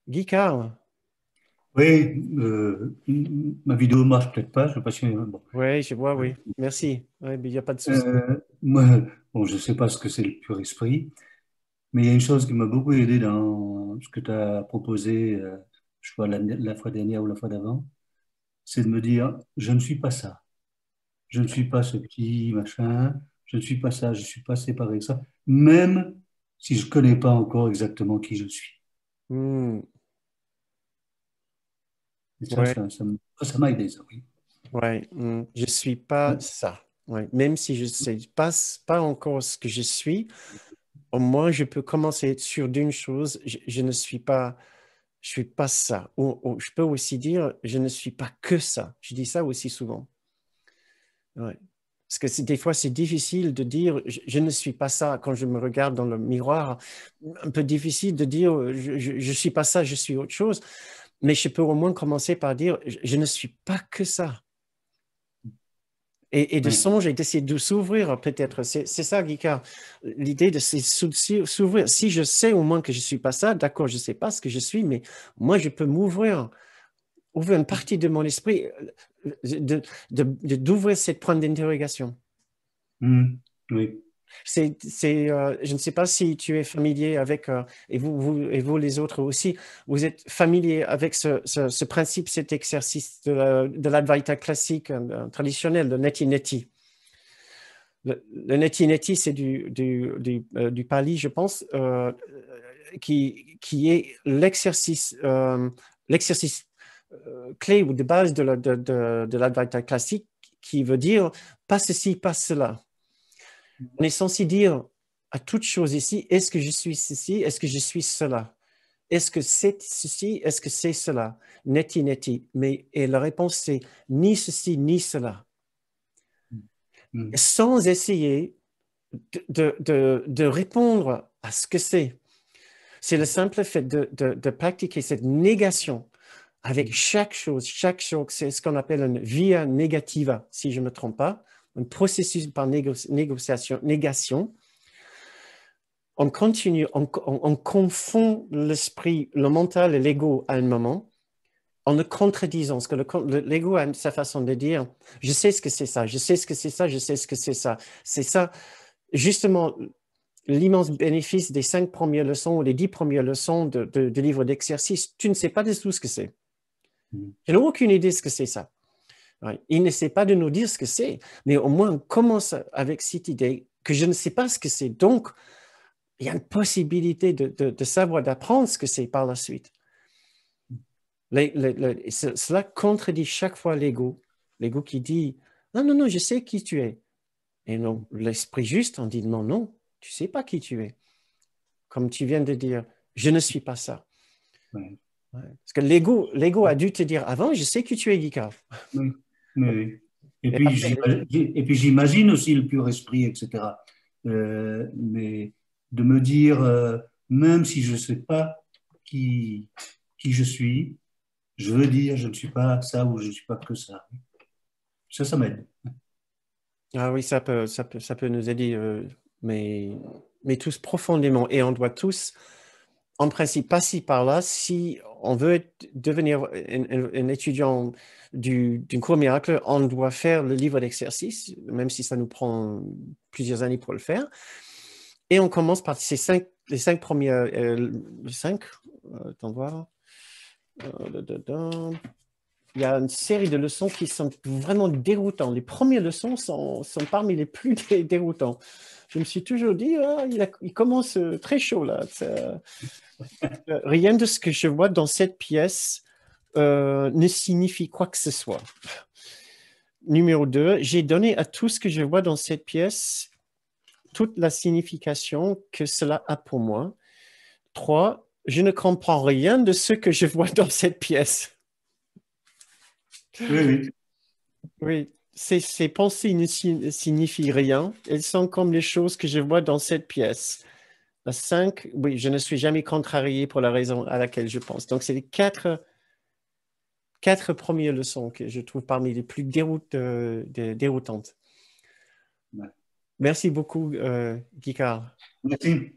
Guicard, Oui, ma vidéo marche peut-être pas, je sais pas si... bon. oui, je vois, oui. Merci. Ouais, mais il n'y a pas de souci. Moi, bon, je sais pas ce que c'est le pur esprit, mais il y a une chose qui m'a beaucoup aidé dans ce que tu as proposé, je crois, la fois dernière ou la fois d'avant, c'est de me dire, je ne suis pas ça. Je ne suis pas ce petit machin, je ne suis pas ça, je ne suis pas séparé de ça, même si je ne connais pas encore exactement qui je suis. Hmm, Et ça, ouais, ça m'a aidé, ça, oui. ouais. Je suis pas Ouais. ça. Ouais. Même si je sais pas encore ce que je suis, au moins je peux commencer à être sûr d'une chose, je ne suis pas, je suis pas ça. Ou je peux aussi dire, je ne suis pas que ça. Je dis ça aussi souvent. Ouais. Parce que des fois, c'est difficile de dire je ne suis pas ça quand je me regarde dans le miroir. Un peu difficile de dire je suis pas ça, je suis autre chose. Mais je peux au moins commencer par dire je ne suis pas que ça. Et de Ouais. songer, d'essayer de s'ouvrir peut-être. C'est ça, Guicard. L'idée de s'ouvrir. Si je sais au moins que je ne suis pas ça, d'accord, je ne sais pas ce que je suis, mais moi, je peux m'ouvrir, ouvrir une partie de mon esprit, d'ouvrir cette point d'interrogation. Mhm. Oui. Je ne sais pas si tu es familier avec, et vous les autres aussi, vous êtes familier avec ce principe, cet exercice de l'Advaita classique traditionnel, le neti neti. Le neti neti, c'est du Pali, je pense, qui est l'exercice clé ou de base de l'Advaita classique qui veut dire pas ceci, pas cela. On est censé dire à toute chose ici, est-ce que je suis ceci, est-ce que je suis cela? Est-ce que c'est ceci, est-ce que c'est cela? Neti, neti. Mais et la réponse, c'est ni ceci, ni cela. Mhm. Sans essayer de répondre à ce que c'est. C'est le simple fait de pratiquer cette négation avec chaque chose, c'est ce qu'on appelle une via negativa, si je ne me trompe pas, un processus par négation. On continue, on confond l'esprit, le mental et l'ego à un moment en le contredisant. Parce que l'ego a sa façon de dire, je sais ce que c'est ça, je sais ce que c'est ça, je sais ce que c'est ça. C'est ça, justement, l'immense bénéfice des 5 premières leçons ou les 10 premières leçons de livre d'exercice. Tu ne sais pas du tout ce que c'est. Mhm. Je n'ai aucune idée de ce que c'est ça. Ouais. Il n'essaie pas de nous dire ce que c'est, mais au moins on commence avec cette idée que je ne sais pas ce que c'est. Donc, il y a une possibilité de savoir, d'apprendre ce que c'est par la suite. Cela contredit chaque fois l'ego. L'ego qui dit, non, non, non, je sais qui tu es. Et non, l'esprit juste, on dit, non, non, tu ne sais pas qui tu es. Comme tu viens de dire, je ne suis pas ça. Ouais. Ouais. Parce que l'ego a dû te dire avant, je sais qui tu es, Guika. Oui. Oui, oui. Et après, Et puis j'imagine aussi le pur esprit, etc. Mais de me dire, même si je ne sais pas qui, qui je suis, je veux dire, je ne suis pas ça ou je ne suis pas que ça. Ça m'aide. ah oui, ça peut nous aider, mais, mais tous profondément. Et on doit tous, en principe, passer par là si on veut devenir un étudiant du cours miracle, on doit faire le livre d'exercice, même si ça nous prend plusieurs années pour le faire. Et on commence par les 5 premiers, les 5, attends voir. Il y a une série de leçons qui sont vraiment déroutantes. Les premières leçons sont parmi les plus déroutants. Je me suis toujours dit, ah, il commence très chaud là. Rien de ce que je vois dans cette pièce ne signifie quoi que ce soit. Numéro 2, j'ai donné à tout ce que je vois dans cette pièce toute la signification que cela a pour moi. 3, je ne comprends rien de ce que je vois dans cette pièce. Oui, oui. Oui, ces pensées ne signifient rien. Elles sont comme les choses que je vois dans cette pièce. La 5, oui, je ne suis jamais contrarié pour la raison à laquelle je pense. Donc, c'est les quatre premières leçons que je trouve parmi les plus déroutantes. Ouais. Merci beaucoup, Guicard. Merci.